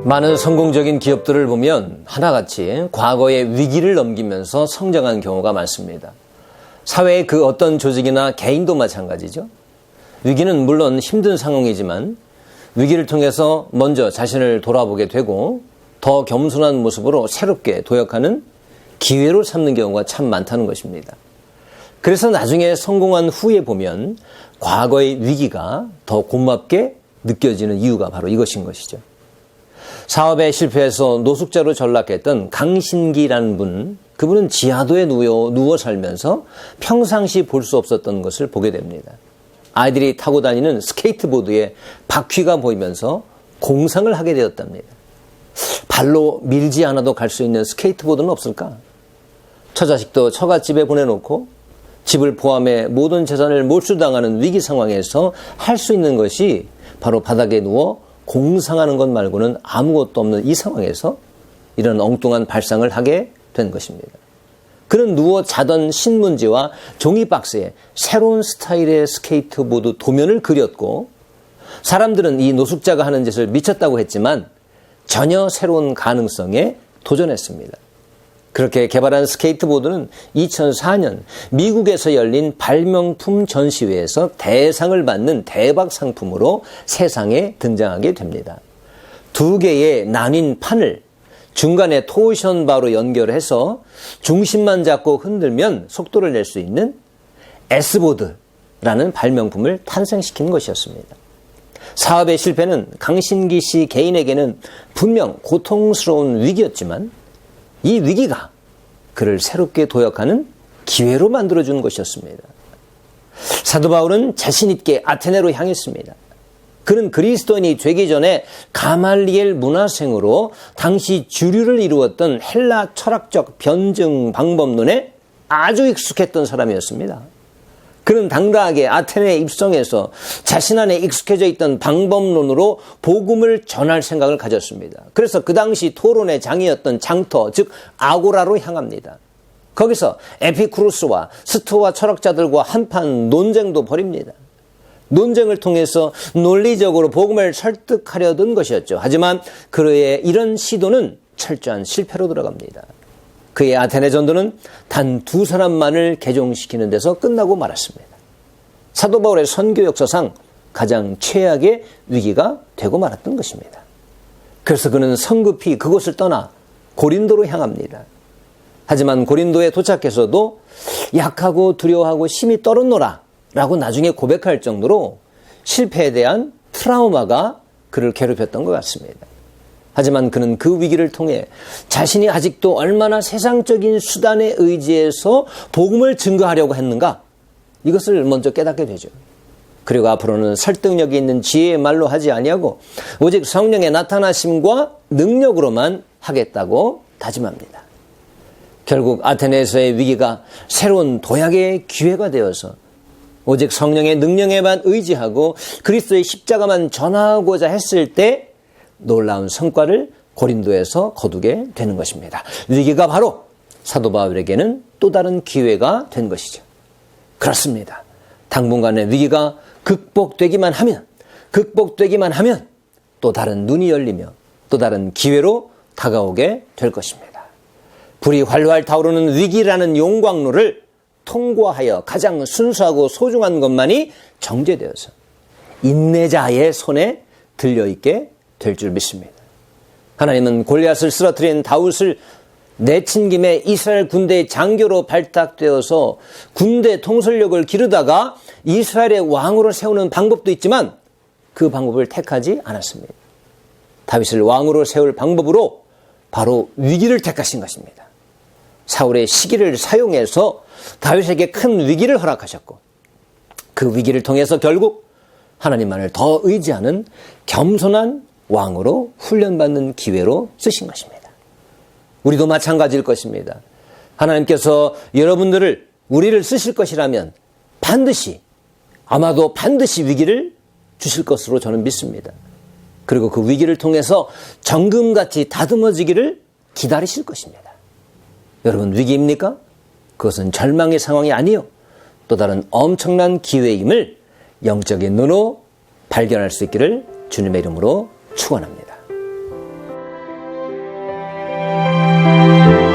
많은 성공적인 기업들을 보면 하나같이 과거의 위기를 넘기면서 성장한 경우가 많습니다. 사회의 그 어떤 조직이나 개인도 마찬가지죠. 위기는 물론 힘든 상황이지만 위기를 통해서 먼저 자신을 돌아보게 되고 더 겸손한 모습으로 새롭게 도약하는 기회로 삼는 경우가 참 많다는 것입니다. 그래서 나중에 성공한 후에 보면 과거의 위기가 더 고맙게 느껴지는 이유가 바로 이것인 것이죠. 사업에 실패해서 노숙자로 전락했던 강신기라는 분, 그분은 지하도에 누워 살면서 평상시 볼 수 없었던 것을 보게 됩니다. 아이들이 타고 다니는 스케이트보드에 바퀴가 보이면서 공상을 하게 되었답니다. 발로 밀지 않아도 갈 수 있는 스케이트보드는 없을까? 처자식도 처갓집에 보내놓고 집을 포함해 모든 재산을 몰수당하는 위기 상황에서 할 수 있는 것이 바로 바닥에 누워 공상하는 것 말고는 아무것도 없는 이 상황에서 이런 엉뚱한 발상을 하게 된 것입니다. 그는 누워 자던 신문지와 종이박스에 새로운 스타일의 스케이트보드 도면을 그렸고, 사람들은 이 노숙자가 하는 짓을 미쳤다고 했지만 전혀 새로운 가능성에 도전했습니다. 그렇게 개발한 스케이트보드는 2004년 미국에서 열린 발명품 전시회에서 대상을 받는 대박 상품으로 세상에 등장하게 됩니다. 두 개의 나뉜 판을 중간에 토션 바로 연결해서 중심만 잡고 흔들면 속도를 낼 수 있는 S보드라는 발명품을 탄생시킨 것이었습니다. 사업의 실패는 강신기 씨 개인에게는 분명 고통스러운 위기였지만 이 위기가 그를 새롭게 도약하는 기회로 만들어준 것이었습니다. 사도 바울은 자신 있게 아테네로 향했습니다. 그는 그리스도인이 되기 전에 가말리엘 문화생으로 당시 주류를 이루었던 헬라 철학적 변증 방법론에 아주 익숙했던 사람이었습니다. 그는 당당하게 아테네에 입성해서 자신 안에 익숙해져 있던 방법론으로 복음을 전할 생각을 가졌습니다. 그래서 그 당시 토론의 장이었던 장터, 즉 아고라로 향합니다. 거기서 에피쿠루스와 스토아 철학자들과 한판 논쟁도 벌입니다. 논쟁을 통해서 논리적으로 복음을 설득하려던 것이었죠. 하지만 그의 이런 시도는 철저한 실패로 들어갑니다. 그의 아테네 전도는 단 2사람만을 개종시키는 데서 끝나고 말았습니다. 사도 바울의 선교 역사상 가장 최악의 위기가 되고 말았던 것입니다. 그래서 그는 성급히 그곳을 떠나 고린도로 향합니다. 하지만 고린도에 도착해서도 약하고 두려워하고 심히 떨었노라 라고 나중에 고백할 정도로 실패에 대한 트라우마가 그를 괴롭혔던 것 같습니다. 하지만 그는 그 위기를 통해 자신이 아직도 얼마나 세상적인 수단에 의지해서 복음을 증거하려고 했는가, 이것을 먼저 깨닫게 되죠. 그리고 앞으로는 설득력이 있는 지혜의 말로 하지 아니하고 오직 성령의 나타나심과 능력으로만 하겠다고 다짐합니다. 결국 아테네에서의 위기가 새로운 도약의 기회가 되어서 오직 성령의 능력에만 의지하고 그리스도의 십자가만 전하고자 했을 때 놀라운 성과를 고린도에서 거두게 되는 것입니다. 위기가 바로 사도 바울에게는 또 다른 기회가 된 것이죠. 그렇습니다. 당분간의 위기가 극복되기만 하면 또 다른 눈이 열리며 또 다른 기회로 다가오게 될 것입니다. 불이 활활 타오르는 위기라는 용광로를 통과하여 가장 순수하고 소중한 것만이 정제되어서 인내자의 손에 들려있게 될 줄 믿습니다. 하나님은 골리앗을 쓰러뜨린 다윗을 내친 김에 이스라엘 군대의 장교로 발탁되어서 군대 통솔력을 기르다가 이스라엘의 왕으로 세우는 방법도 있지만 그 방법을 택하지 않았습니다. 다윗을 왕으로 세울 방법으로 바로 위기를 택하신 것입니다. 사울의 시기를 사용해서 다윗에게 큰 위기를 허락하셨고, 그 위기를 통해서 결국 하나님만을 더 의지하는 겸손한 왕으로 훈련받는 기회로 쓰신 것입니다. 우리도 마찬가지일 것입니다. 하나님께서 우리를 쓰실 것이라면 아마도 반드시 위기를 주실 것으로 저는 믿습니다. 그리고 그 위기를 통해서 정금같이 다듬어지기를 기다리실 것입니다. 여러분, 위기입니까? 그것은 절망의 상황이 아니요, 또 다른 엄청난 기회임을 영적인 눈으로 발견할 수 있기를 주님의 이름으로 축원합니다. 감사합니다.